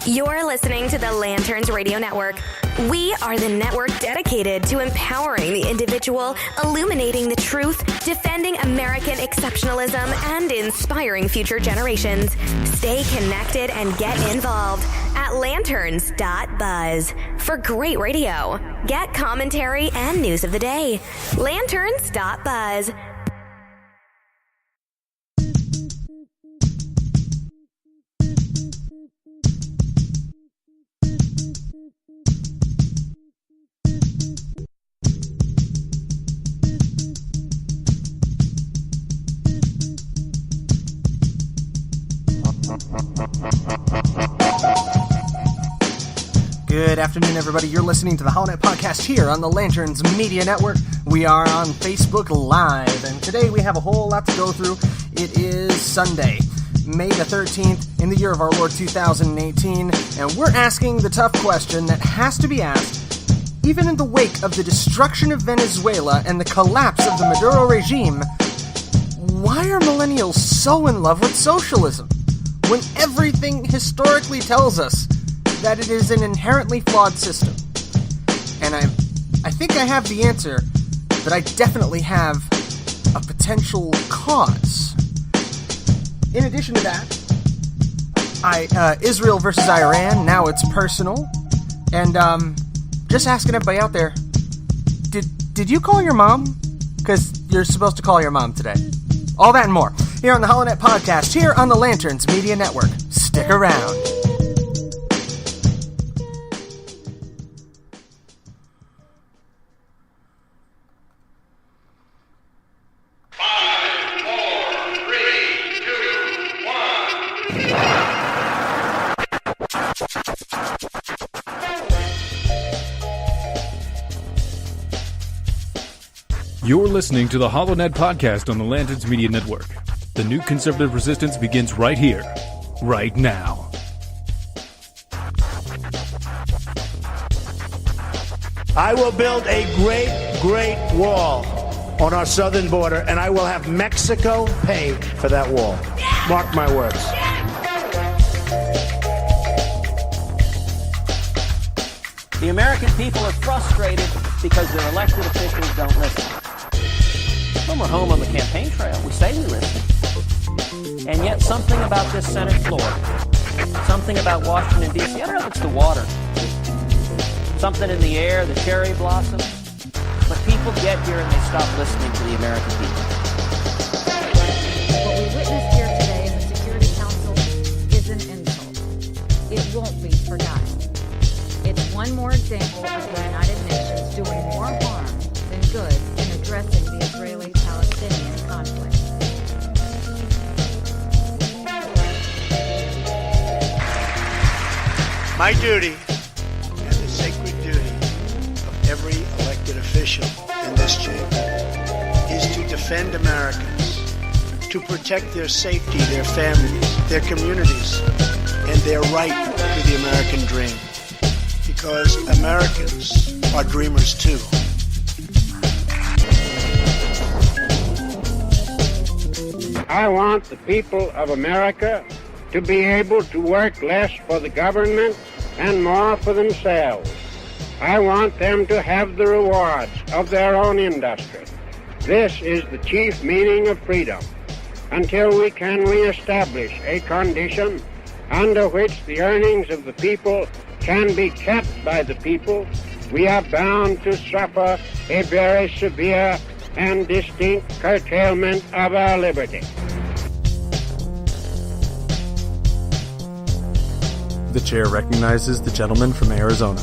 You're listening to the Lanterns Radio Network. We are the network dedicated to empowering the individual, illuminating the truth, defending American exceptionalism, and inspiring future generations. Stay connected and get involved at lanterns.buzz for great radio. Get commentary and news of the day. Lanterns.buzz. Good afternoon, everybody. You're listening to the Holonet Podcast here on the Lanterns Media Network. We are on Facebook Live, and today we have a whole lot to go through. It is Sunday, May the 13th, in the year of our Lord 2018, and we're asking the tough question that has to be asked, even in the wake of the destruction of Venezuela and the collapse of the Maduro regime. Why are millennials so in love with socialism, when everything historically tells us that it is an inherently flawed system? And I think I have the answer, but I definitely have a potential cause. In addition to that, Israel versus Iran, now it's personal. And just asking everybody out there, did you call your mom? Because you're supposed to call your mom today. All that and more, here on the Holonet Podcast, here on the Lanterns Media Network. Stick around. You're listening to the HoloNet Podcast on the Lanterns Media Network. The new conservative resistance begins right here, right now. I will build a great, great wall on our southern border, and I will have Mexico pay for that wall. Mark my words. The American people are frustrated because their elected officials don't listen. When we're home on the campaign trail, we say we listen. And yet something about this Senate floor, something about Washington, D.C., I don't know if it's the water, something in the air, the cherry blossom, but people get here and they stop listening to the American people. What we witnessed here today in the Security Council is an insult. It won't be forgotten. It's one more example of the United Nations doing more harm than good in addressing the Israeli-Palestinian conflict. My duty, and the sacred duty of every elected official in this chamber, is to defend Americans, to protect their safety, their families, their communities, and their right to the American dream. Because Americans are dreamers too. I want the people of America to be able to work less for the government and more for themselves. I want them to have the rewards of their own industry. This is the chief meaning of freedom. Until we can reestablish a condition under which the earnings of the people can be kept by the people, we are bound to suffer a very severe and distinct curtailment of our liberty. The chair recognizes the gentleman from Arizona.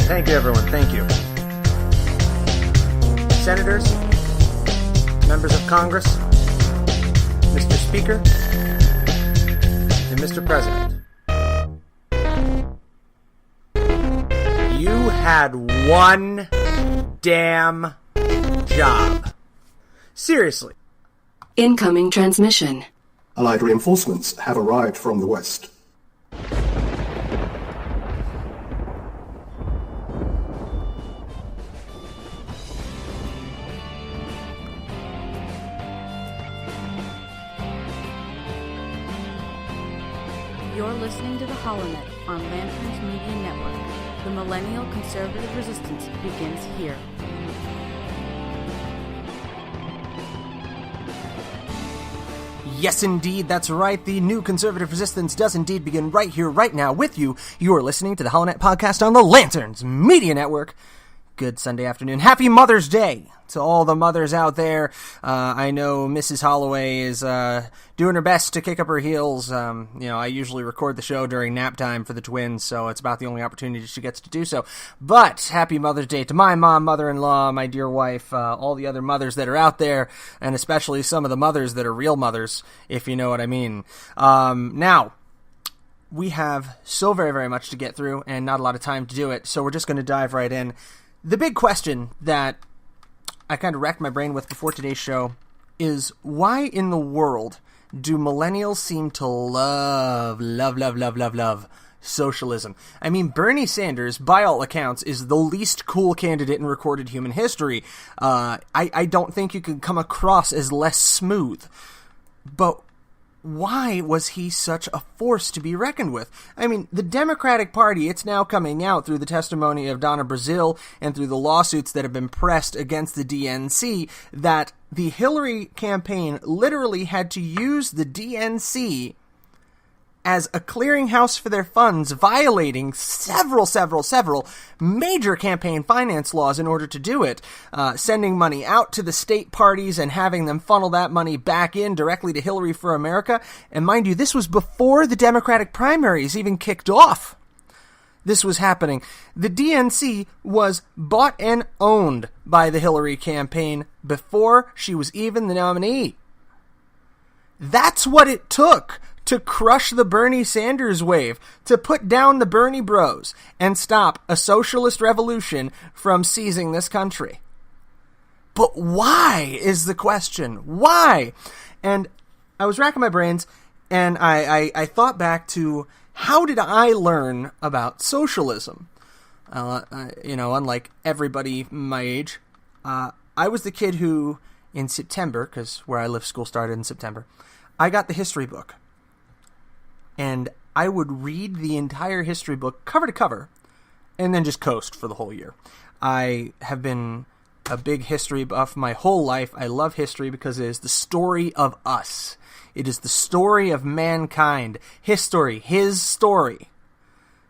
Thank you, everyone. Thank you. Senators, members of Congress, Mr. Speaker, and Mr. President. You had one damn job. Seriously. Incoming transmission. Allied reinforcements have arrived from the west. You're listening to the HoloNet on Lanterns Media Network. The Millennial Conservative Resistance begins here. Yes, indeed, that's right. The new conservative resistance does indeed begin right here, right now, with you. You are listening to the HoloNet podcast on the Lanterns Media Network. Good Sunday afternoon. Happy Mother's Day to all the mothers out there. I know Mrs. Holloway is doing her best to kick up her heels. I usually record the show during nap time for the twins, so it's about the only opportunity she gets to do so. But happy Mother's Day to my mom, mother-in-law, my dear wife, all the other mothers that are out there, and especially some of the mothers that are real mothers, if you know what I mean. Now, we have so very, very much to get through and not a lot of time to do it, so we're just going to dive right in. The big question that I kind of racked my brain with before today's show is, why in the world do millennials seem to love socialism? I mean, Bernie Sanders, by all accounts, is the least cool candidate in recorded human history. I don't think you could come across as less smooth. But why was he such a force to be reckoned with? I mean, the Democratic Party, it's now coming out through the testimony of Donna Brazile and through the lawsuits that have been pressed against the DNC that the Hillary campaign literally had to use the DNC as a clearinghouse for their funds, violating several major campaign finance laws in order to do it, sending money out to the state parties and having them funnel that money back in directly to Hillary for America. And mind you, this was before the Democratic primaries even kicked off. This was happening. The DNC was bought and owned by the Hillary campaign before she was even the nominee. That's what it took to crush the Bernie Sanders wave, to put down the Bernie bros, and stop a socialist revolution from seizing this country. But why is the question? Why? And I was racking my brains, and I thought back to, how did I learn about socialism? Unlike everybody my age, I was the kid who, in September, because where I live, school started in September, I got the history book. And I would read the entire history book cover to cover and then just coast for the whole year. I have been a big history buff my whole life. I love history because it is the story of us. It is the story of mankind. His story,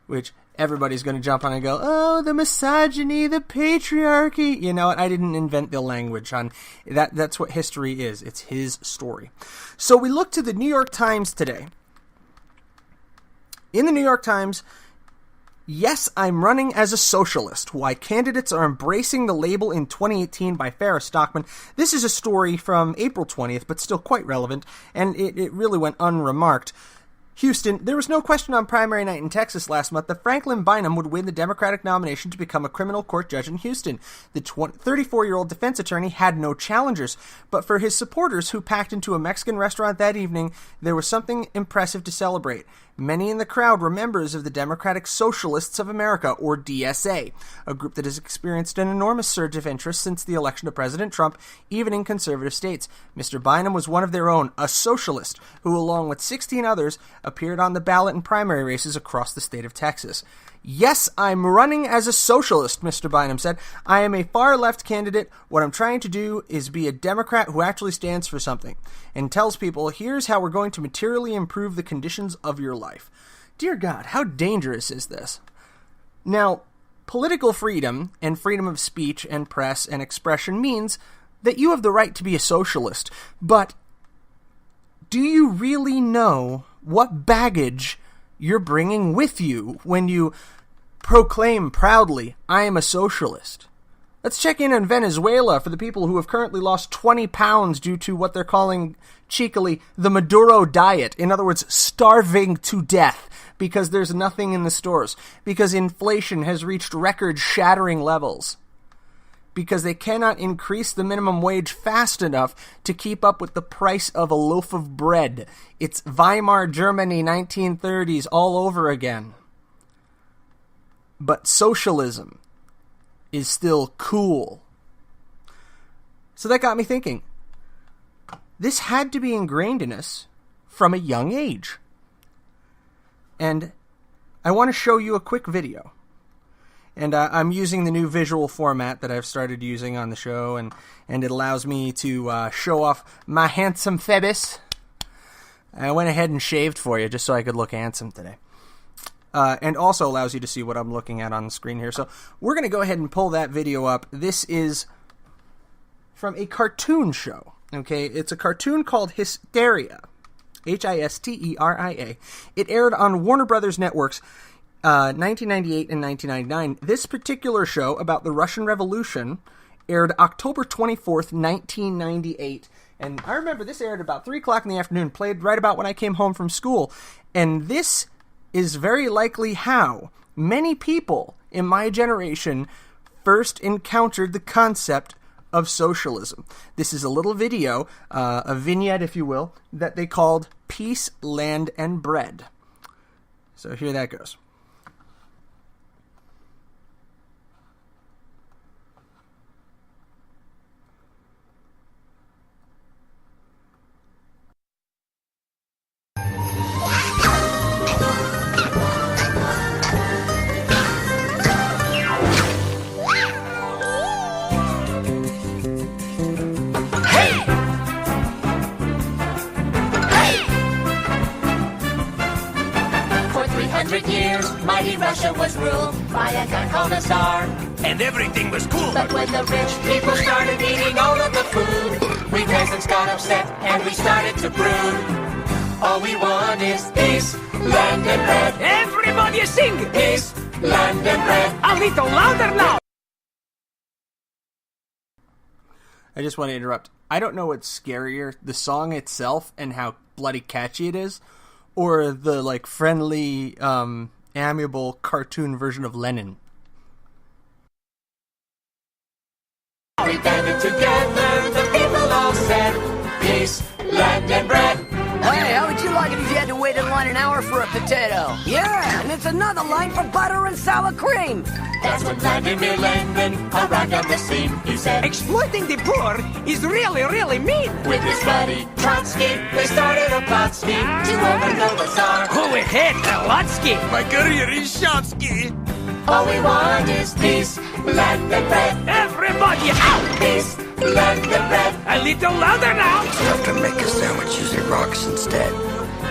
which everybody's going to jump on and go, oh, the misogyny, the patriarchy. You know what? I didn't invent the language on that. That's what history is. It's his story. So we look to the New York Times today. In the New York Times, yes, I'm running as a socialist. Why candidates are embracing the label in 2018 by Farrah Stockman. This is a story from April 20th, but still quite relevant, and it really went unremarked. Houston, there was no question on primary night in Texas last month that Franklin Bynum would win the Democratic nomination to become a criminal court judge in Houston. The 34-year-old defense attorney had no challengers, but for his supporters who packed into a Mexican restaurant that evening, there was something impressive to celebrate. Many in the crowd were members of the Democratic Socialists of America, or DSA, a group that has experienced an enormous surge of interest since the election of President Trump, even in conservative states. Mr. Bynum was one of their own, a socialist, who, along with 16 others, appeared on the ballot in primary races across the state of Texas. Yes, I'm running as a socialist, Mr. Bynum said. I am a far-left candidate. What I'm trying to do is be a Democrat who actually stands for something and tells people, here's how we're going to materially improve the conditions of your life. Dear God, how dangerous is this? Now, political freedom and freedom of speech and press and expression means that you have the right to be a socialist. But do you really know what baggage you're bringing with you when you proclaim proudly, I am a socialist? Let's check in on Venezuela for the people who have currently lost 20 pounds due to what they're calling cheekily the Maduro diet. In other words, starving to death because there's nothing in the stores, because inflation has reached record-shattering levels, because they cannot increase the minimum wage fast enough to keep up with the price of a loaf of bread. It's Weimar Germany 1930s all over again. But socialism is still cool. So that got me thinking. This had to be ingrained in us from a young age. And I want to show you a quick video. And I'm using the new visual format that I've started using on the show, and it allows me to show off my handsome Phoebus. I went ahead and shaved for you just so I could look handsome today. And also allows you to see what I'm looking at on the screen here. So we're going to go ahead and pull that video up. This is from a cartoon show. Okay, it's a cartoon called Hysteria. Histeria. It aired on Warner Brothers Networks 1998 and 1999. This particular show about the Russian Revolution aired October 24th, 1998. And I remember this aired about 3 o'clock in the afternoon, played right about when I came home from school. And this is very likely how many people in my generation first encountered the concept of socialism. This is a little video, a vignette, if you will, that they called Peace, Land, and Bread. So here that goes. Years, mighty Russia was ruled by a guy called a Tsar. And everything was cool. But when the rich people started eating all of the food, we peasants got upset and we started to brood. All we want is peace, land, and bread. Everybody sing! Peace, land, and bread. A little louder now! I just want to interrupt. I don't know what's scarier, the song itself and how bloody catchy it is, or the, like, friendly, amiable cartoon version of Lenin. We banded together, the people all said, peace, land, and bread. Hey, how would you like it if you had to wait in line an hour for a potato? Yeah, and it's another line for butter and sour cream. That's when Vladimir Lenin arrived on the scene. He said, exploiting the poor is really, really mean. With his buddy Trotsky, they started a plot scheme to overthrow the Tsar. Go ahead, Trotsky. My career is Shotsky. All we want is peace, land, and bread. Everybody out! Peace, land, and bread. A little louder now. It's tough to make a sandwich using rocks instead.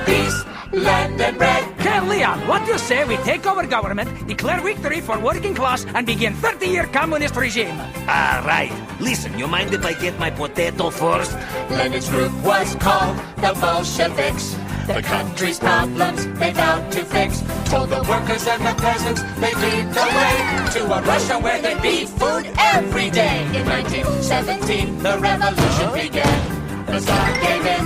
Peace, land, and bread. Okay, Leon, what do you say we take over government, declare victory for working class, and begin 30-year communist regime? All right. Listen, you mind if I get my potato first? Lenin's group was called the Bolsheviks. The country's problems they vowed to fix. Told the workers and the peasants they'd lead the way to a Russia where there'd be food every day. In 1917, the revolution began. The Tsar gave in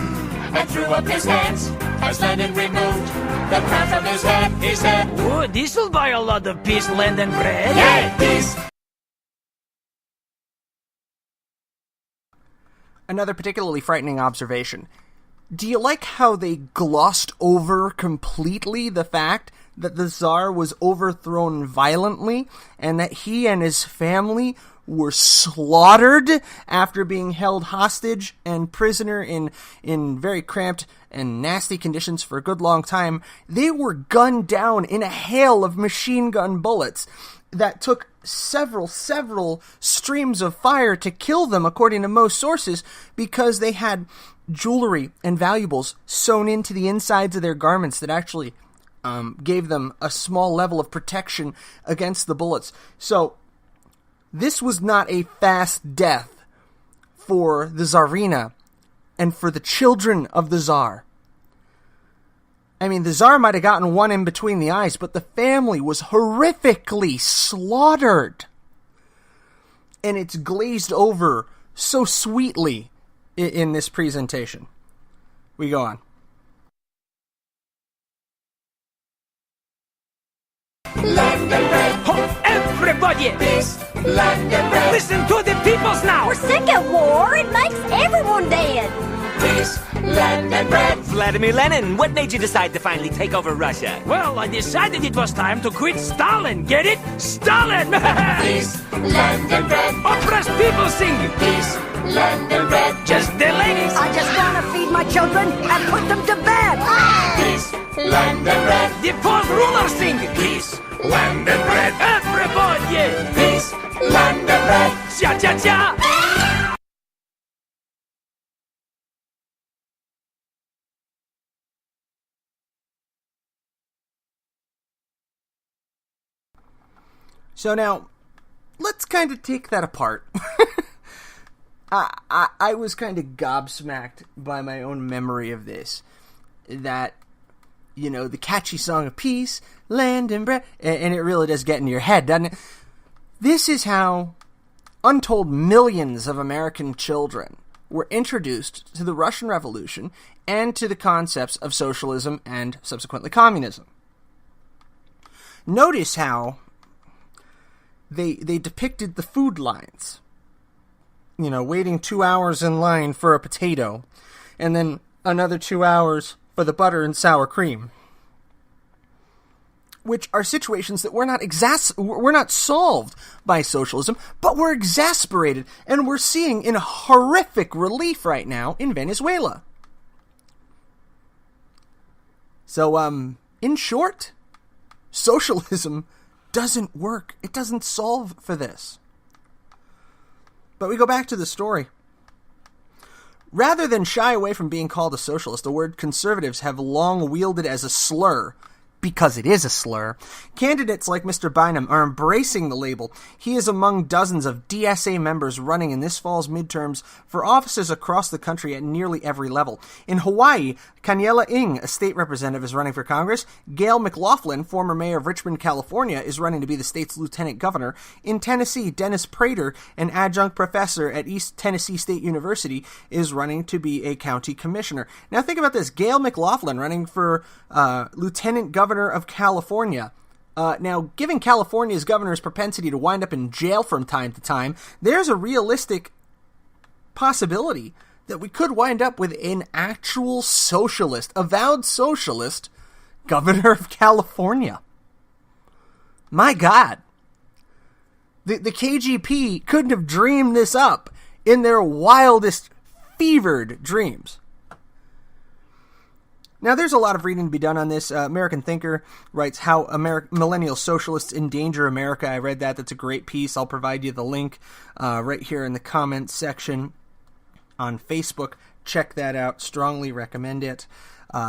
and threw up his hands as Lenin removed the crown from his head. He said, oh, this'll buy a lot of peace, land, and bread. Yeah, peace. Another particularly frightening observation. Do you like how they glossed over completely the fact that the Tsar was overthrown violently and that he and his family were slaughtered after being held hostage and prisoner in very cramped and nasty conditions for a good long time? They were gunned down in a hail of machine gun bullets that took several streams of fire to kill them, according to most sources, because they had jewelry and valuables sewn into the insides of their garments that actually gave them a small level of protection against the bullets. So this was not a fast death for the Tsarina and for the children of the Tsar. I mean, the Tsar might have gotten one in between the eyes, but the family was horrifically slaughtered. And it's glazed over so sweetly in this presentation. We go on. Land and bread. Oh, everybody! Peace, land and bread. Listen to the peoples now! We're sick of war. It makes everyone dead. Peace, land and bread. Vladimir Lenin, what made you decide to finally take over Russia? Well, I decided it was time to quit Stalin. Get it? Stalin! Peace, land and bread. Oppressed people sing. Peace, land and bread. Just the ladies. I just want to feed my children and put them to bed. Peace, land and bread. The poor ruler sing. Peace, land and bread. Everybody. Peace, land and bread. Cha-cha-cha. So now, let's kind of take that apart. I was kind of gobsmacked by my own memory of this. That, you know, the catchy song of peace, land and bread, and it really does get in your head, doesn't it? This is how untold millions of American children were introduced to the Russian Revolution and to the concepts of socialism and subsequently communism. Notice how they depicted the food lines. You know, waiting 2 hours in line for a potato, and then another 2 hours for the butter and sour cream. Which are situations that were not solved by socialism, but were exasperated, and we're seeing in horrific relief right now in Venezuela. So, in short, socialism doesn't work. It doesn't solve for this. But we go back to the story. Rather than shy away from being called a socialist, the word conservatives have long wielded as a slur, because it is a slur. Candidates like Mr. Bynum are embracing the label. He is among dozens of DSA members running in this fall's midterms for offices across the country at nearly every level. In Hawaii, Kaniela Ng, a state representative, is running for Congress. Gail McLaughlin, former mayor of Richmond, California, is running to be the state's lieutenant governor. In Tennessee, Dennis Prater, an adjunct professor at East Tennessee State University, is running to be a county commissioner. Now think about this. Gail McLaughlin running for lieutenant governor of California. Now, given California's governor's propensity to wind up in jail from time to time, there's a realistic possibility that we could wind up with an actual socialist, avowed socialist, governor of California. My God. The KGP couldn't have dreamed this up in their wildest, fevered dreams. Now, there's a lot of reading to be done on this. American Thinker writes how millennial socialists endanger America. I read that. That's a great piece. I'll provide you the link right here in the comments section on Facebook. Check that out. Strongly recommend it.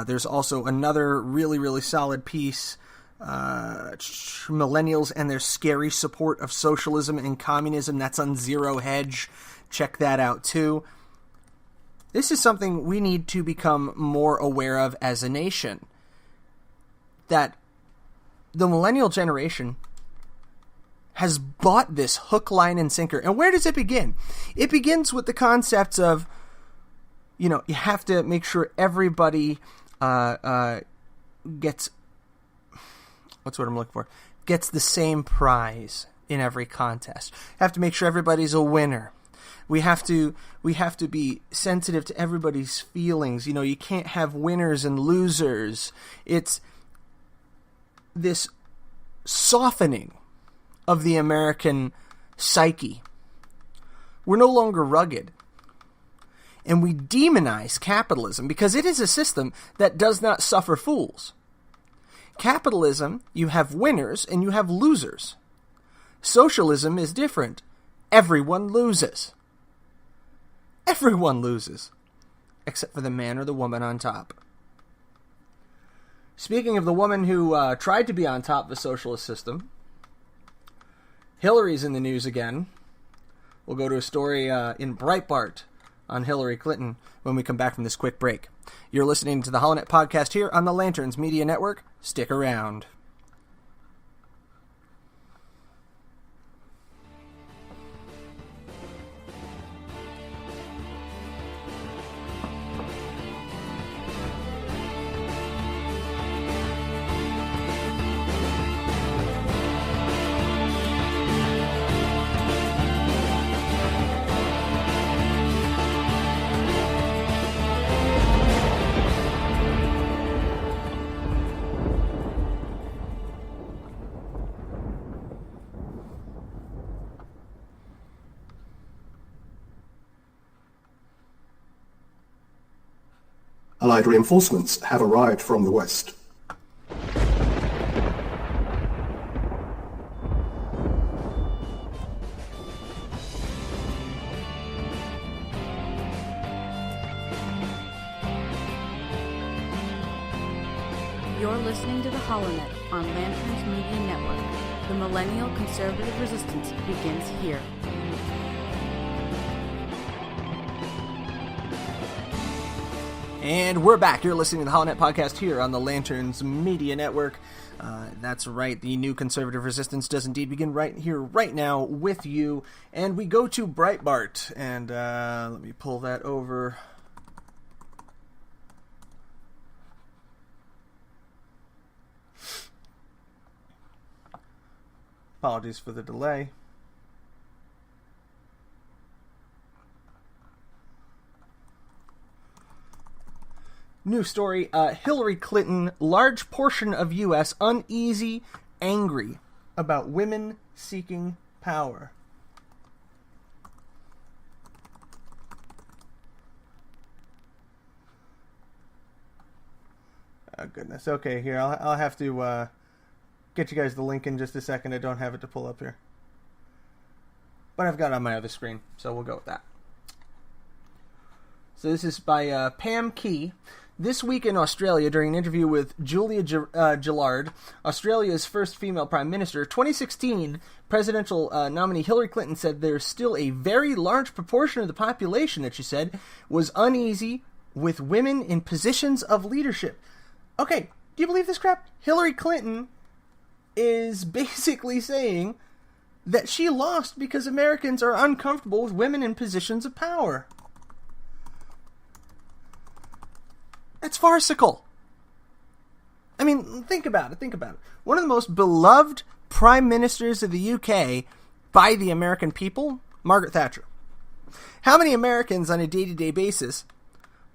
There's also another really, really solid piece. Millennials and their scary support of socialism and communism. That's on Zero Hedge. Check that out, too. This is something we need to become more aware of as a nation. That the millennial generation has bought this hook, line, and sinker. And where does it begin? It begins with the concepts of, you know, you have to make sure everybody gets, what's what I'm looking for? Gets the same prize in every contest. You have to make sure everybody's a winner. We have to be sensitive to everybody's feelings. You know, you can't have winners and losers. It's this softening of the American psyche. We're no longer rugged. And we demonize capitalism because it is a system that does not suffer fools. Capitalism, you have winners and you have losers. Socialism is different. Everyone loses. Everyone loses, except for the man or the woman on top. Speaking of the woman who tried to be on top of the socialist system, Hillary's in the news again. We'll go to a story in Breitbart on Hillary Clinton when we come back from this quick break. You're listening to the HoloNet podcast here on the Lanterns Media Network. Stick around. Allied reinforcements have arrived from the west. listening to the HoloNet on Lanterns Media Network. The Millennial Conservative Resistance begins here. And we're back. You're listening to the HoloNet podcast here on the Lanterns Media Network. That's right. The new conservative resistance does indeed begin right here, right now, with you. And we go to Breitbart. And let me pull that over. Apologies for the delay. New story, Hillary Clinton, large portion of U.S. uneasy, angry about women seeking power. Oh, goodness. Okay, here, I'll have to get you guys the link in just a second. I don't have it to pull up here. But I've got it on my other screen, so we'll go with that. So this is by Pam Key. This week in Australia, during an interview with Julia Gillard, Australia's first female prime minister, 2016 presidential nominee Hillary Clinton said there's still a very large proportion of the population, that she said, was uneasy with women in positions of leadership. Okay, do you believe this crap? Hillary Clinton is basically saying that she lost because Americans are uncomfortable with women in positions of power. That's farcical. I mean, think about it. One of the most beloved prime ministers of the UK by the American people, Margaret Thatcher. How many Americans on a day-to-day basis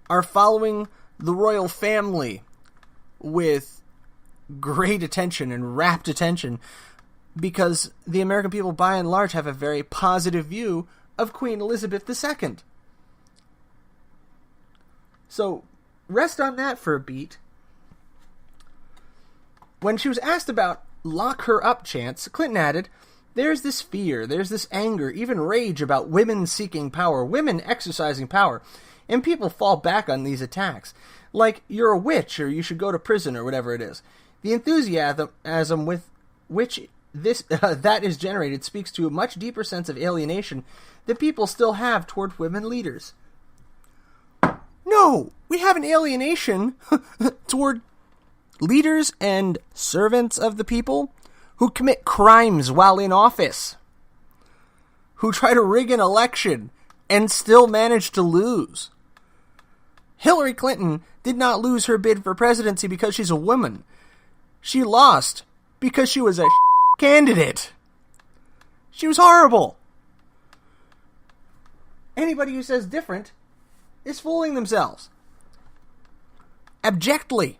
are following the royal family with great attention and rapt attention because the American people, by and large, have a very positive view of Queen Elizabeth II? So, rest on that for a beat. When she was asked about lock her up chants, Clinton added, there's this fear, there's this anger, even rage about women seeking power, women exercising power, and people fall back on these attacks. Like you're a witch or you should go to prison or whatever it is. The enthusiasm with which that is generated speaks to a much deeper sense of alienation that people still have toward women leaders. No, we have an alienation toward leaders and servants of the people who commit crimes while in office, who try to rig an election and still manage to lose. Hillary Clinton did not lose her bid for presidency because she's a woman. She lost because she was a candidate. She was horrible. Anybody who says different is fooling themselves. Abjectly.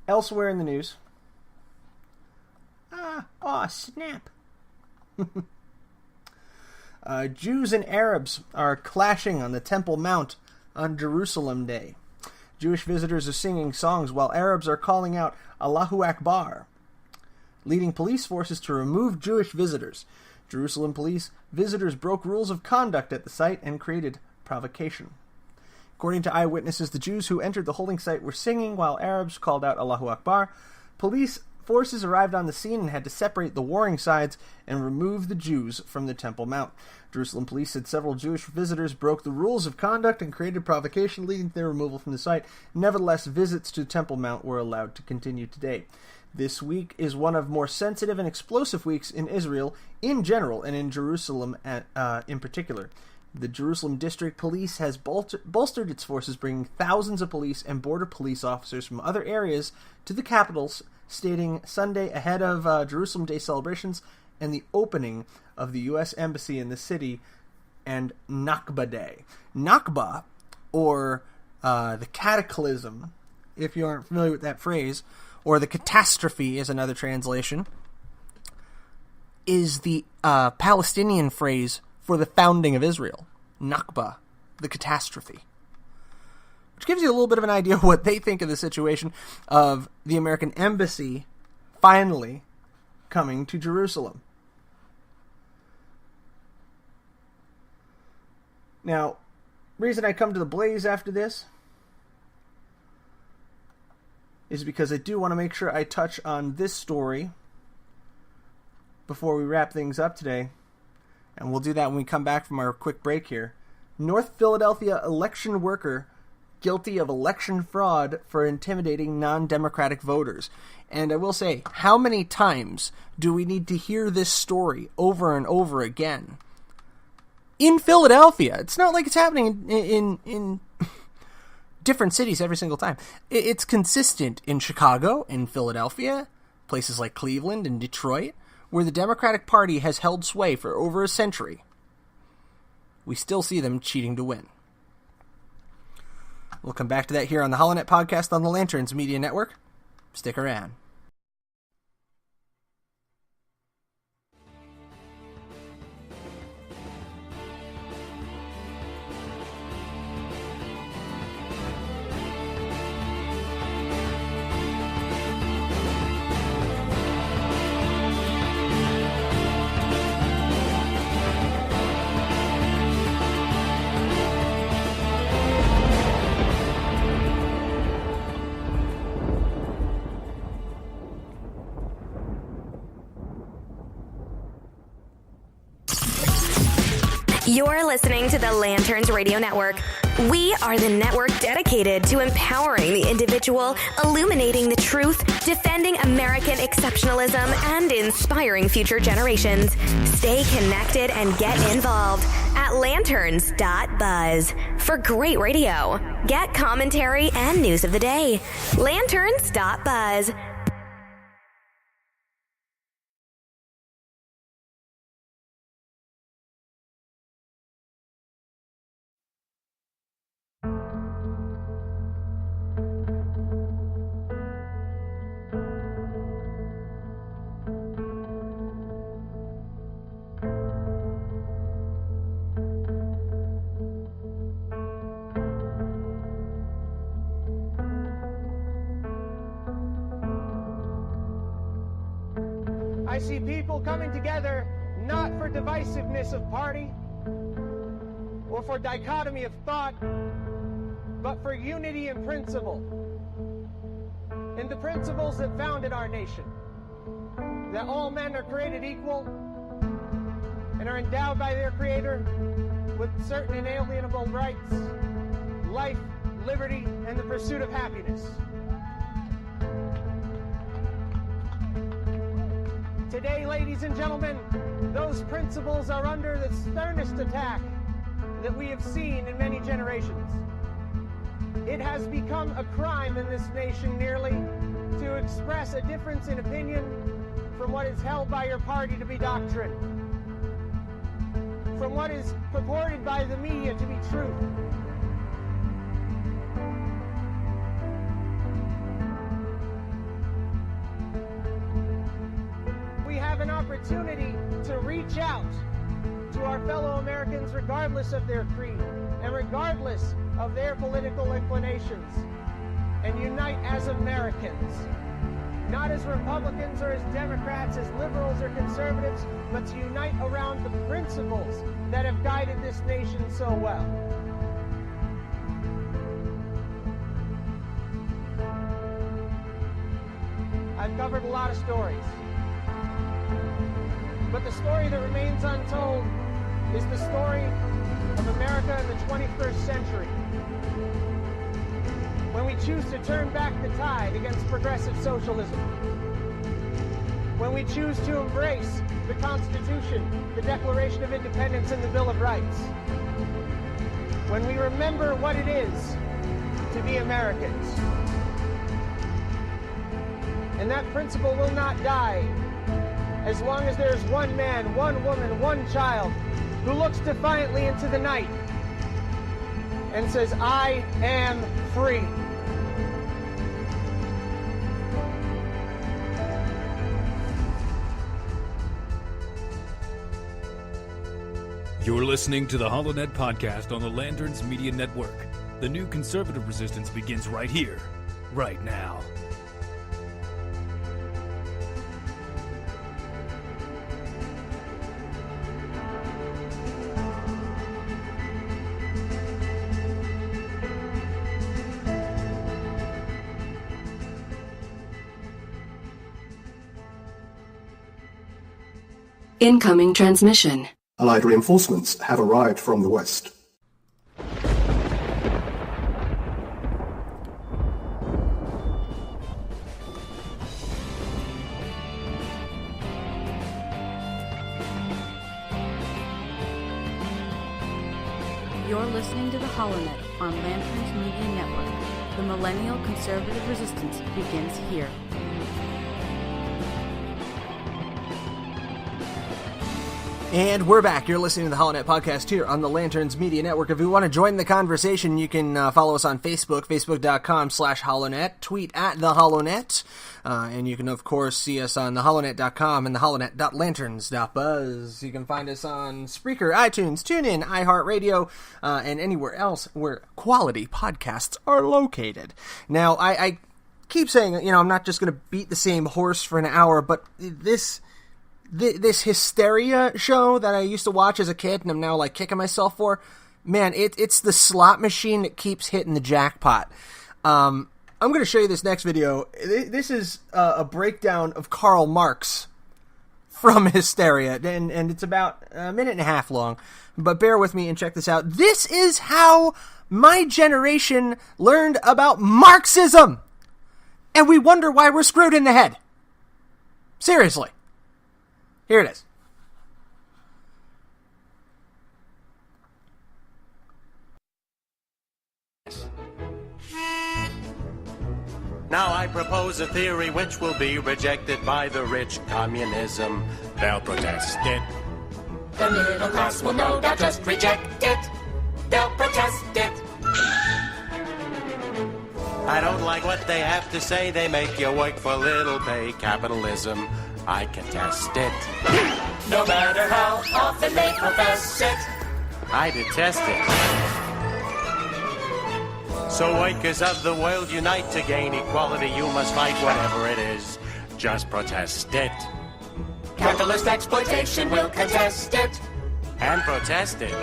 Elsewhere in the news. Snap. Jews and Arabs are clashing on the Temple Mount on Jerusalem Day. Jewish visitors are singing songs while Arabs are calling out Allahu Akbar, leading police forces to remove Jewish visitors. Jerusalem police visitors broke rules of conduct at the site and created provocation. According to eyewitnesses, the Jews who entered the holding site were singing while Arabs called out Allahu Akbar. Police forces arrived on the scene and had to separate the warring sides and remove the Jews from the Temple Mount. Jerusalem police said several Jewish visitors broke the rules of conduct and created provocation, leading to their removal from the site. Nevertheless, visits to Temple Mount were allowed to continue today. This week is one of more sensitive and explosive weeks in Israel in general and in Jerusalem in particular. The Jerusalem District Police has bolstered its forces, bringing thousands of police and border police officers from other areas to the capitals, stating Sunday ahead of Jerusalem Day celebrations and the opening of the U.S. Embassy in the city and Nakba Day. Nakba, or the cataclysm, if you aren't familiar with that phrase, or the catastrophe is another translation, is the Palestinian phrase for the founding of Israel. Nakba, the catastrophe. Which gives you a little bit of an idea of what they think of the situation of the American embassy finally coming to Jerusalem. Now, reason I come to the Blaze after this is because I do want to make sure I touch on this story before we wrap things up today. And we'll do that when we come back from our quick break here. North Philadelphia election worker guilty of election fraud for intimidating non-Democratic voters. And I will say, how many times do we need to hear this story over and over again? In Philadelphia. It's not like it's happening in different cities every single time. It's consistent in Chicago, in Philadelphia, places like Cleveland and Detroit, where the Democratic Party has held sway for over a century. We still see them cheating to win. We'll come back to that here on the HoloNet podcast on the Lanterns Media Network. Stick around. You're listening to the Lanterns Radio Network. We are the network dedicated to empowering the individual, illuminating the truth, defending American exceptionalism, and inspiring future generations. Stay connected and get involved at lanterns.buzz for great radio. Get commentary and news of the day. Lanterns.buzz. I see people coming together not for divisiveness of party or for dichotomy of thought, but for unity in principle. In the principles that founded our nation, that all men are created equal and are endowed by their Creator with certain inalienable rights, life, liberty, and the pursuit of happiness. Today, ladies and gentlemen, those principles are under the sternest attack that we have seen in many generations. It has become a crime in this nation nearly to express a difference in opinion from what is held by your party to be doctrine, from what is purported by the media to be truth. We have an opportunity to reach out to our fellow Americans regardless of their creed and regardless of their political inclinations, and unite as Americans, not as Republicans or as Democrats, as liberals or conservatives, but to unite around the principles that have guided this nation so well. I've covered a lot of stories, but the story that remains untold is the story of America in the 21st century, when we choose to turn back the tide against progressive socialism, when we choose to embrace the Constitution, the Declaration of Independence, and the Bill of Rights, when we remember what it is to be Americans. And that principle will not die as long as there's one man, one woman, one child who looks defiantly into the night and says, I am free. You're listening to the HoloNet podcast on the Lanterns Media Network. The new conservative resistance begins right here, right now. Incoming transmission. Allied reinforcements have arrived from the west. You're listening to the HoloNet on Lanterns Media Network. The Millennial Conservative Resistance begins here. And we're back. You're listening to the HoloNet podcast here on the Lanterns Media Network. If you want to join the conversation, you can follow us on Facebook, facebook.com/HoloNet, tweet at the HoloNet, and you can, of course, see us on theholonet.com and theholonet.lanterns.buzz. You can find us on Spreaker, iTunes, TuneIn, iHeartRadio, and anywhere else where quality podcasts are located. Now, I keep saying, I'm not just going to beat the same horse for an hour, but this Hysteria show that I used to watch as a kid and I'm now kicking myself for, man, it's the slot machine that keeps hitting the jackpot. I'm going to show you this next video. This is a breakdown of Karl Marx from Hysteria, and it's about a minute and a half long, but bear with me and check this out. This is how my generation learned about Marxism, and we wonder why we're screwed in the head. Seriously. Here it is. Now I propose a theory which will be rejected by the rich. Communism, they'll protest it. The middle class will no doubt just reject it. They'll protest it. I don't like what they have to say. They make you work for little pay. Capitalism, I contest it. No matter how often they profess it, I detest it. So workers of the world unite to gain equality. You must fight whatever it is. Just protest it. Capitalist exploitation will contest it. And protest it.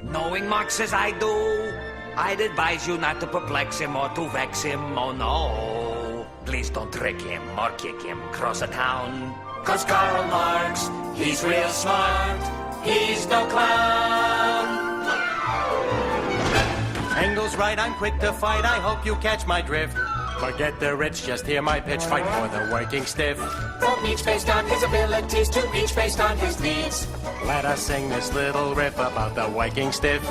Knowing Marx as I do, I'd advise you not to perplex him or to vex him. Oh no. Please don't trick him or kick him cross a town. 'Cause Karl Marx, he's real smart. He's no clown. Engels right, I'm quick to fight. I hope you catch my drift. Forget the rich, just hear my pitch. Fight for the working stiff. From each based on his abilities to each based on his needs. Let us sing this little riff about the working stiff.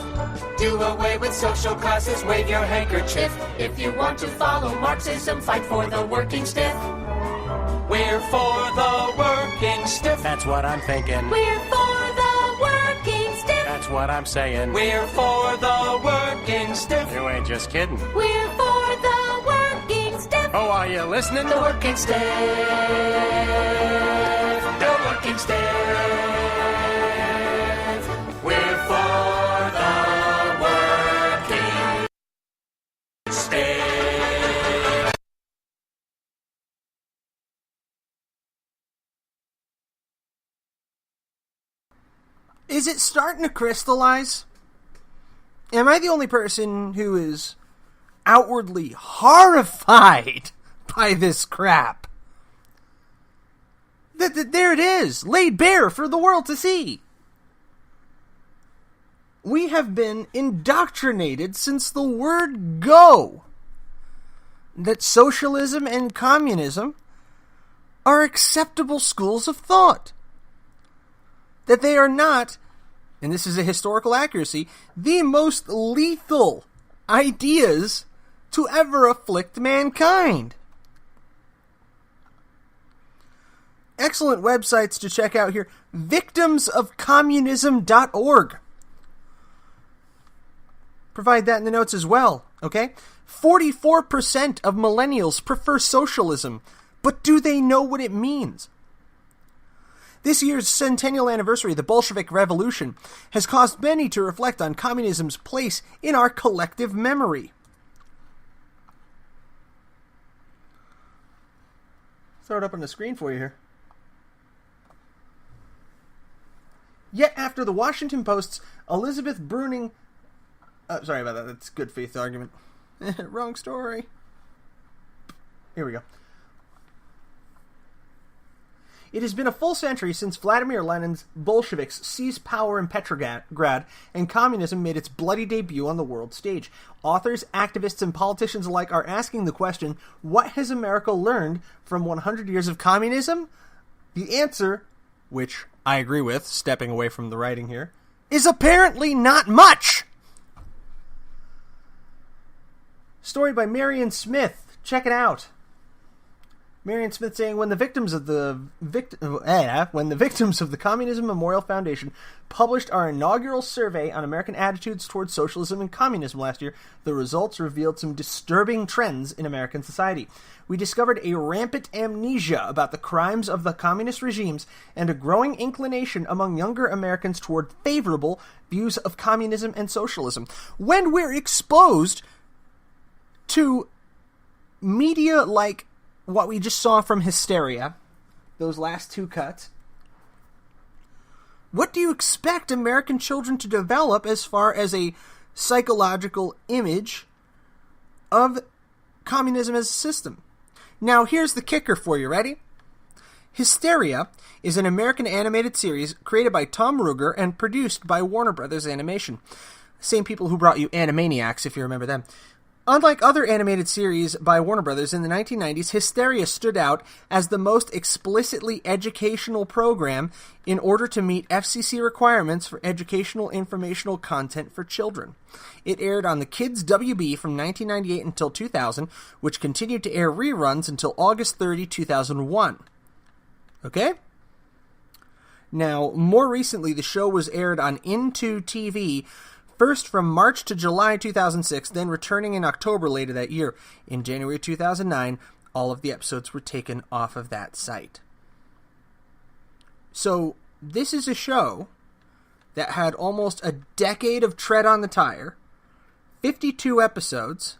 Do away with social classes, wave your handkerchief. If you want to follow Marxism, fight for the working stiff. We're for the working stiff. That's what I'm thinking. We're for the working stiff. That's what I'm saying. We're for the working stiff. You ain't just kidding. We're for the working stiff. Oh, are you listening? The working stiff. The working stiff. We're for the working stiff. Is it starting to crystallize? Am I the only person who is outwardly horrified by this crap? There it is, laid bare for the world to see. We have been indoctrinated since the word go that socialism and communism are acceptable schools of thought. That they are not, and this is a historical accuracy, the most lethal ideas to ever afflict mankind. Excellent websites to check out here. Victimsofcommunism.org. Provide that in the notes as well, okay? 44% of millennials prefer socialism, but do they know what it means? This year's centennial anniversary, the Bolshevik Revolution, has caused many to reflect on communism's place in our collective memory. Throw it up on the screen for you here. Yet after the Washington Post's Elizabeth Bruning... sorry about that, that's good faith argument. Wrong story. Here we go. It has been a full century since Vladimir Lenin's Bolsheviks seized power in Petrograd and communism made its bloody debut on the world stage. Authors, activists, and politicians alike are asking the question, what has America learned from 100 years of communism? The answer, which I agree with, stepping away from the writing here, is apparently not much! Story by Marion Smith. Check it out. Marion Smith saying, when the victims of the Communism Memorial Foundation published our inaugural survey on American attitudes towards socialism and communism last year, the results revealed some disturbing trends in American society. We discovered a rampant amnesia about the crimes of the communist regimes and a growing inclination among younger Americans toward favorable views of communism and socialism. When we're exposed to media like what we just saw from Hysteria, those last two cuts, what do you expect American children to develop as far as a psychological image of communism as a system? Now, here's the kicker for you. Ready? Hysteria is an American animated series created by Tom Ruegger and produced by Warner Brothers Animation. Same people who brought you Animaniacs, if you remember them. Unlike other animated series by Warner Brothers in the 1990s, Hysteria stood out as the most explicitly educational program in order to meet FCC requirements for educational informational content for children. It aired on the Kids WB from 1998 until 2000, which continued to air reruns until August 30, 2001. Okay? Now, more recently, the show was aired on Into TV, first from March to July 2006, then returning in October later that year. In January 2009, all of the episodes were taken off of that site. So, this is a show that had almost a decade of tread on the tire, 52 episodes,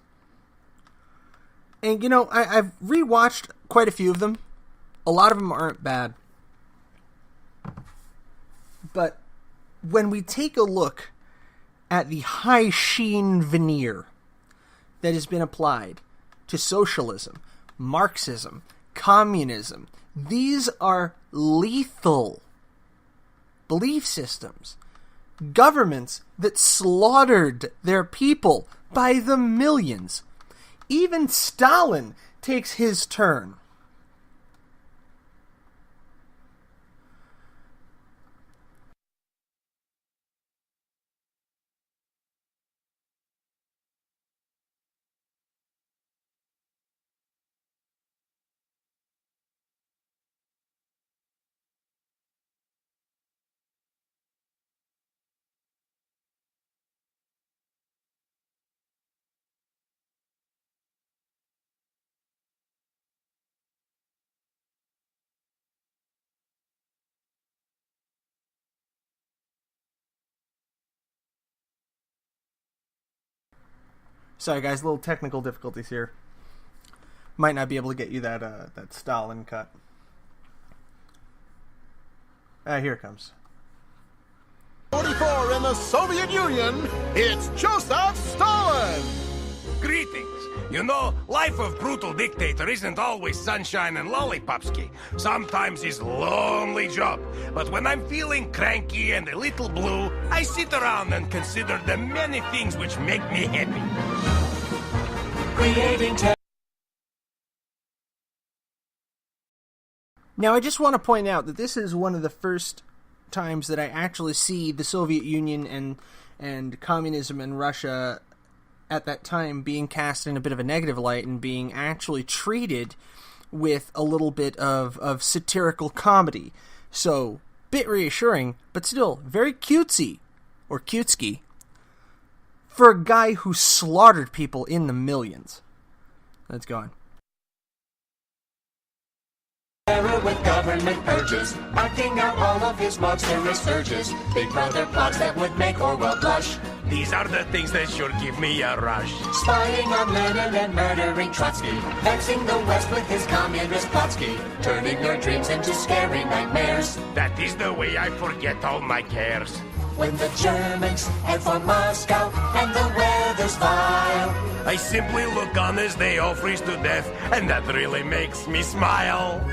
and, you know, I've rewatched quite a few of them. A lot of them aren't bad. But when we take a look at the high sheen veneer that has been applied to socialism, Marxism, communism, these are lethal belief systems. Governments that slaughtered their people by the millions. Even Stalin takes his turn. Sorry guys, little technical difficulties here. Might not be able to get you that Stalin cut. Here it comes. 44 in the Soviet Union, it's Joseph Stalin! Greetings. You know, life of brutal dictator isn't always sunshine and lollipopski. Sometimes it's lonely job. But when I'm feeling cranky and a little blue, I sit around and consider the many things which make me happy. Creating Now, I just want to point out that this is one of the first times that I actually see the Soviet Union and communism in Russia at that time being cast in a bit of a negative light and being actually treated with a little bit of satirical comedy. So, bit reassuring, but still very cutesy, or cutesky, for a guy who slaughtered people in the millions. Let's go on. With government purges, acting out all of his monstrous urges. Big brother plots that would make Orwell blush. These are the things that sure give me a rush. Spying on Lenin and murdering Trotsky. Vexing the West with his communist plotsky. Turning your dreams into scary nightmares. That is the way I forget all my cares. When the Germans head for Moscow and the weather's vile, I simply look on as they all freeze to death, and that really makes me smile.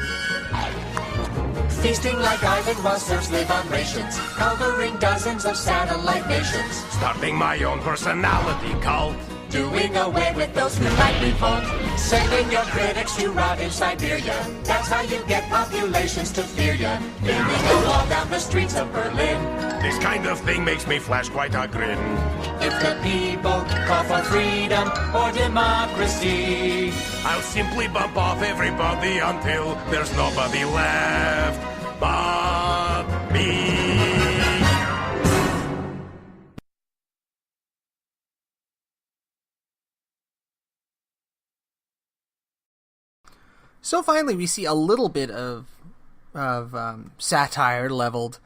feasting like island while serfs live on rations, covering dozens of satellite nations. Starting my own personality cult. Doing away with those who might revolt. Sending your critics to rot in Siberia. That's how you get populations to fear ya. Building a wall down the streets of Berlin. This kind of thing makes me flash quite a grin. If the people call for freedom or democracy, I'll simply bump off everybody until there's nobody left but me. So finally, we see a little bit of satire leveled,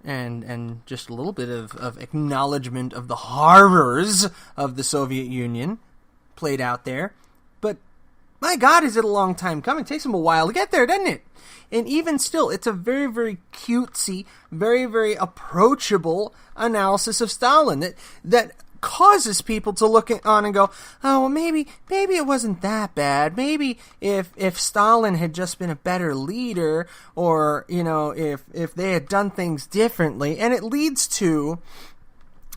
and just a little bit of acknowledgement of the horrors of the Soviet Union played out there. But my God, is it a long time coming? It takes them a while to get there, doesn't it? And even still, it's a very, very cutesy, very, very approachable analysis of Stalin that causes people to look on and go, oh, well, maybe it wasn't that bad. Maybe if Stalin had just been a better leader, or, you know, if they had done things differently. And it leads to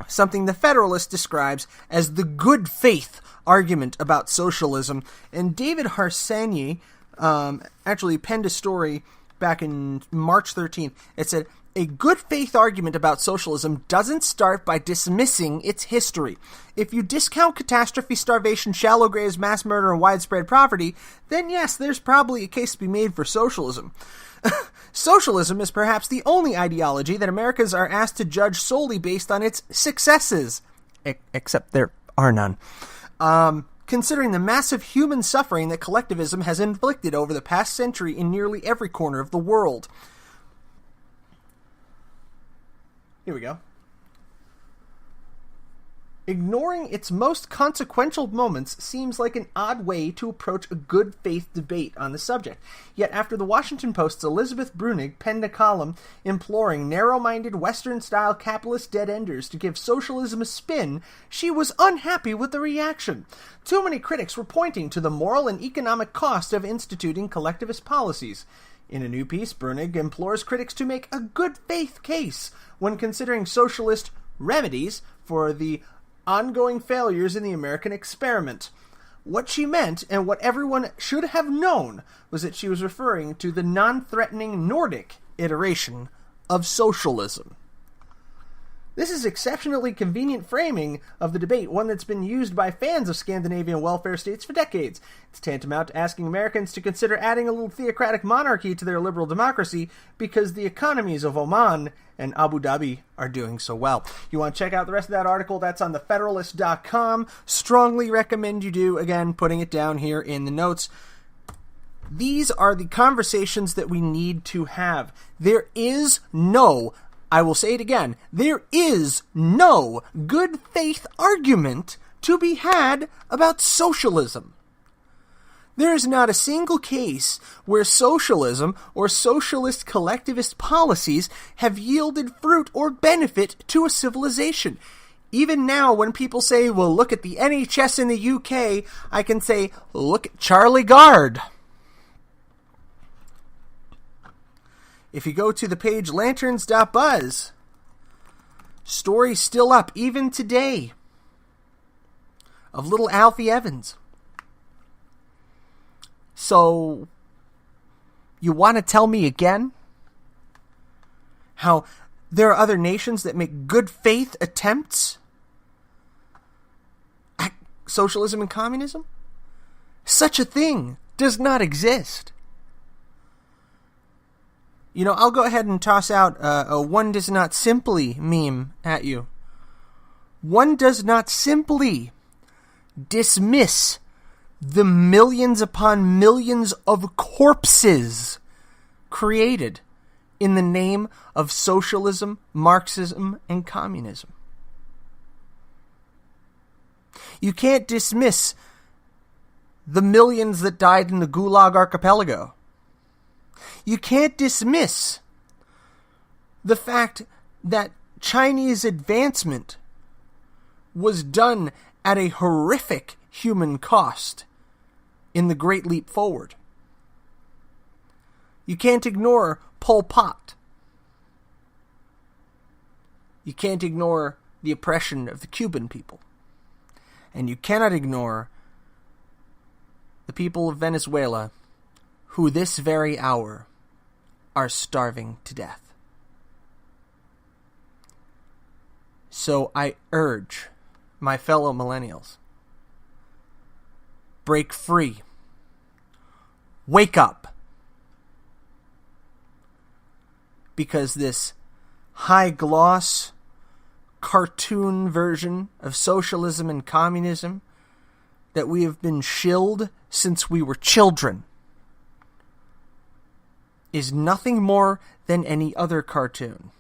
something the Federalist describes as the good faith argument about socialism. And David Harsanyi actually penned a story back in March 13th. It said, a good faith argument about socialism doesn't start by dismissing its history. If you discount catastrophe, starvation, shallow graves, mass murder, and widespread poverty, then yes, there's probably a case to be made for socialism. Socialism is perhaps the only ideology that Americans are asked to judge solely based on its successes. Except there are none. Considering the massive human suffering that collectivism has inflicted over the past century in nearly every corner of the world. Here we go. Ignoring its most consequential moments seems like an odd way to approach a good faith debate on the subject. Yet after the Washington Post's Elizabeth Brunig penned a column imploring narrow-minded Western-style capitalist dead-enders to give socialism a spin, she was unhappy with the reaction. Too many critics were pointing to the moral and economic cost of instituting collectivist policies. In a new piece, Brunig implores critics to make a good faith case when considering socialist remedies for the ongoing failures in the American experiment. What she meant, and what everyone should have known, was that she was referring to the non-threatening Nordic iteration of socialism. This is exceptionally convenient framing of the debate, one that's been used by fans of Scandinavian welfare states for decades. It's tantamount to asking Americans to consider adding a little theocratic monarchy to their liberal democracy because the economies of Oman and Abu Dhabi are doing so well. You want to check out the rest of that article? That's on thefederalist.com. Strongly recommend you do. Again, putting it down here in the notes. These are the conversations that we need to have. There is no, I will say it again, there is no good faith argument to be had about socialism. There is not a single case where socialism or socialist collectivist policies have yielded fruit or benefit to a civilization. Even now, when people say, well, look at the NHS in the UK, I can say, look at Charlie Gard. If you go to the page lanterns.buzz, story's still up, even today, of little Alfie Evans. So, you want to tell me again how there are other nations that make good faith attempts at socialism and communism? Such a thing does not exist. You know, I'll go ahead and toss out a one does not simply meme at you. One does not simply dismiss the millions upon millions of corpses created in the name of socialism, Marxism, and communism. You can't dismiss the millions that died in the Gulag Archipelago. You can't dismiss the fact that Chinese advancement was done at a horrific human cost in the Great Leap Forward. You can't ignore Pol Pot. You can't ignore the oppression of the Cuban people. And you cannot ignore the people of Venezuela, who this very hour are starving to death. So I urge my fellow millennials, break free. Wake up. Because this high-gloss, cartoon version of socialism and communism that we have been shilled since we were children is nothing more than any other cartoon.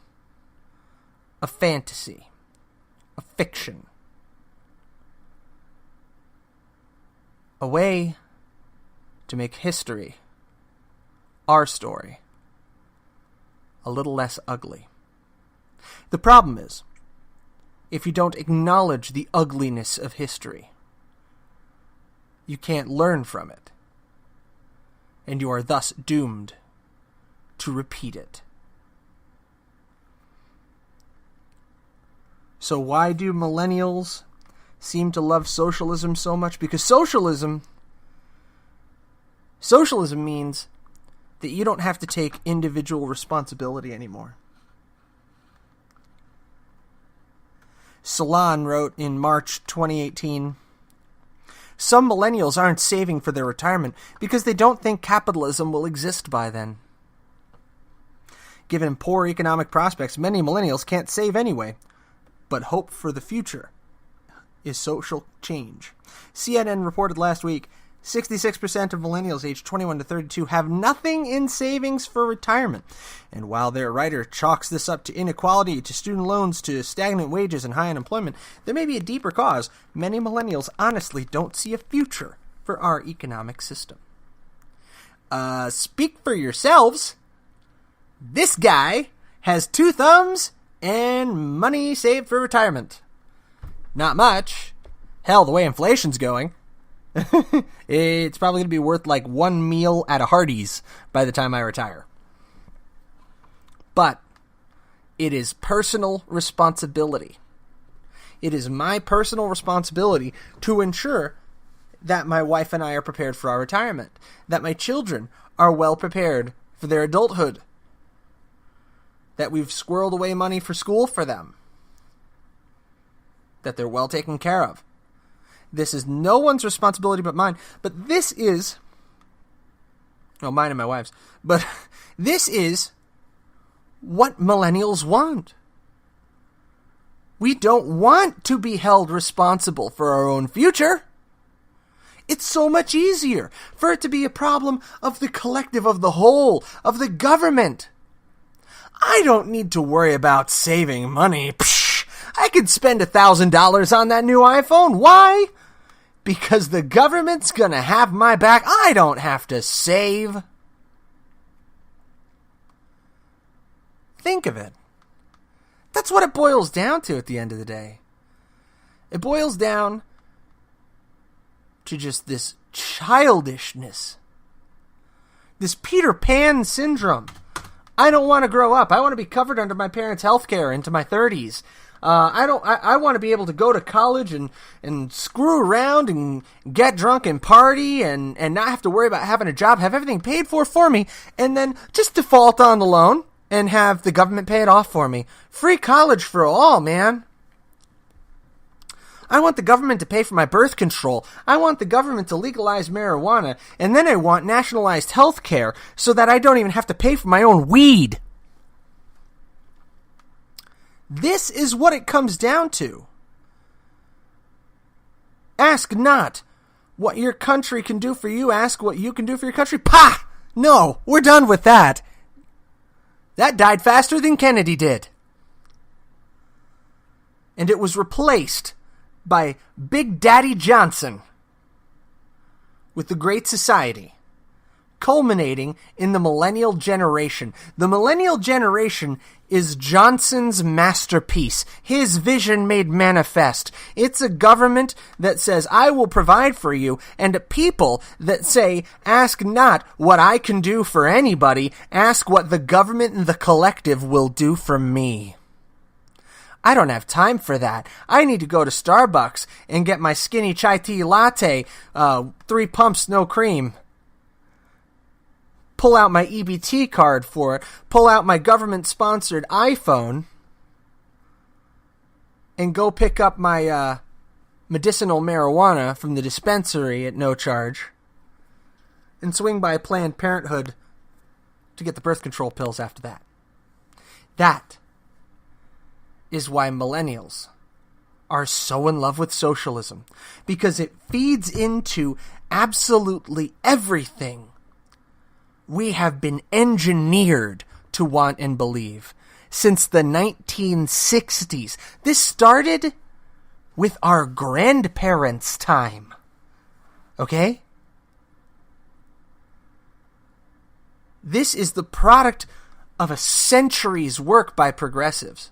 A fantasy. A fiction. A way to make history, our story, a little less ugly. The problem is, if you don't acknowledge the ugliness of history, you can't learn from it, and you are thus doomed to repeat it. So why do millennials seem to love socialism so much? Because socialism means that you don't have to take individual responsibility anymore. Salon wrote in March 2018, "Some millennials aren't saving for their retirement because they don't think capitalism will exist by then. Given poor economic prospects, many millennials can't save anyway, but hope for the future is social change." CNN reported last week 66% of millennials aged 21 to 32 have nothing in savings for retirement. And while their writer chalks this up to inequality, to student loans, to stagnant wages and high unemployment, there may be a deeper cause. Many millennials honestly don't see a future for our economic system. Speak for yourselves. This guy has 2 thumbs and money saved for retirement. Not much. Hell, the way inflation's going, it's probably going to be worth like 1 meal at a Hardee's by the time I retire. But it is personal responsibility. It is my personal responsibility to ensure that my wife and I are prepared for our retirement, that my children are well prepared for their adulthood, that we've squirreled away money for school for them, that they're well taken care of. This is no one's responsibility but mine. But this is... mine and my wife's. But this is what millennials want. We don't want to be held responsible for our own future. It's so much easier for it to be a problem of the collective, of the whole, of the government. I don't need to worry about saving money. Psh, I could spend $1,000 on that new iPhone. Why? Because the government's gonna have my back. I don't have to save. Think of it. That's what it boils down to at the end of the day. It boils down to just this childishness. This Peter Pan syndrome. I don't want to grow up. I want to be covered under my parents' health care into my 30s. I want to be able to go to college and screw around and get drunk and party and not have to worry about having a job, have everything paid for me, and then just default on the loan and have the government pay it off for me. Free college for all, man. I want the government to pay for my birth control. I want the government to legalize marijuana, and then I want nationalized health care so that I don't even have to pay for my own weed. This is what it comes down to. Ask not what your country can do for you. Ask what you can do for your country. Pah! No, we're done with that. That died faster than Kennedy did. And it was replaced by Big Daddy Johnson with the Great Society, culminating in the millennial generation. The millennial generation is Johnson's masterpiece, his vision made manifest. It's a government that says, I will provide for you, and a people that say, ask not what I can do for anybody, ask what the government and the collective will do for me. I don't have time for that. I need to go to Starbucks and get my skinny chai tea latte, 3 pumps, no cream. Pull out my EBT card for it, pull out my government-sponsored iPhone, and go pick up my medicinal marijuana from the dispensary at no charge, and swing by Planned Parenthood to get the birth control pills after that. That is why millennials are so in love with socialism, because it feeds into absolutely everything we have been engineered to want and believe since the 1960s. This started with our grandparents' time. Okay? This is the product of a century's work by progressives.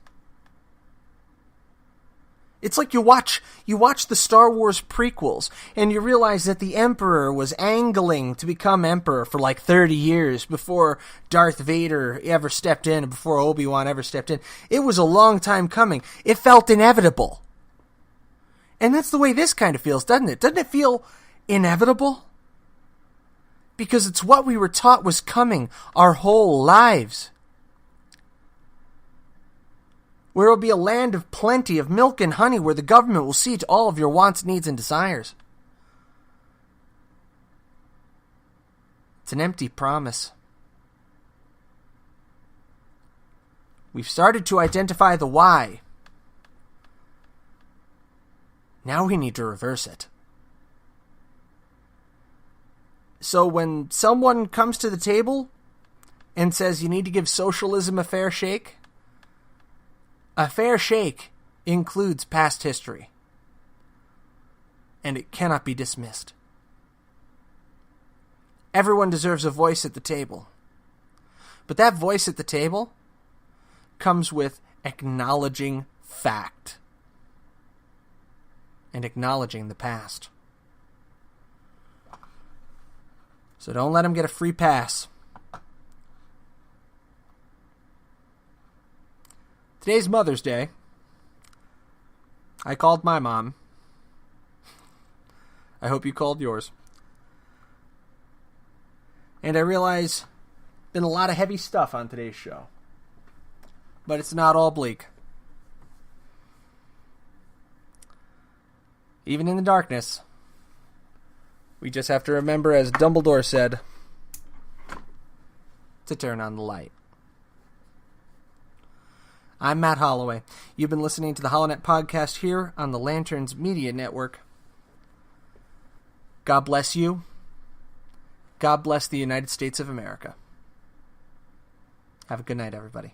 It's like you watch the Star Wars prequels, and you realize that the Emperor was angling to become Emperor for like 30 years before Darth Vader ever stepped in, and before Obi-Wan ever stepped in. It was a long time coming. It felt inevitable. And that's the way this kind of feels, doesn't it? Doesn't it feel inevitable? Because it's what we were taught was coming our whole lives. Where it will be a land of plenty of milk and honey, where the government will see to all of your wants, needs, and desires. It's an empty promise. We've started to identify the why. Now we need to reverse it. So when someone comes to the table and says you need to give socialism a fair shake includes past history. And it cannot be dismissed. Everyone deserves a voice at the table. But that voice at the table comes with acknowledging fact and acknowledging the past. So don't let them get a free pass. Today's Mother's Day. I called my mom. I hope you called yours. And I realize been a lot of heavy stuff on today's show. But it's not all bleak. Even in the darkness, we just have to remember, as Dumbledore said, to turn on the light. I'm Matt Holloway. You've been listening to the HoloNet podcast here on the Lanterns Media Network. God bless you. God bless the United States of America. Have a good night, everybody.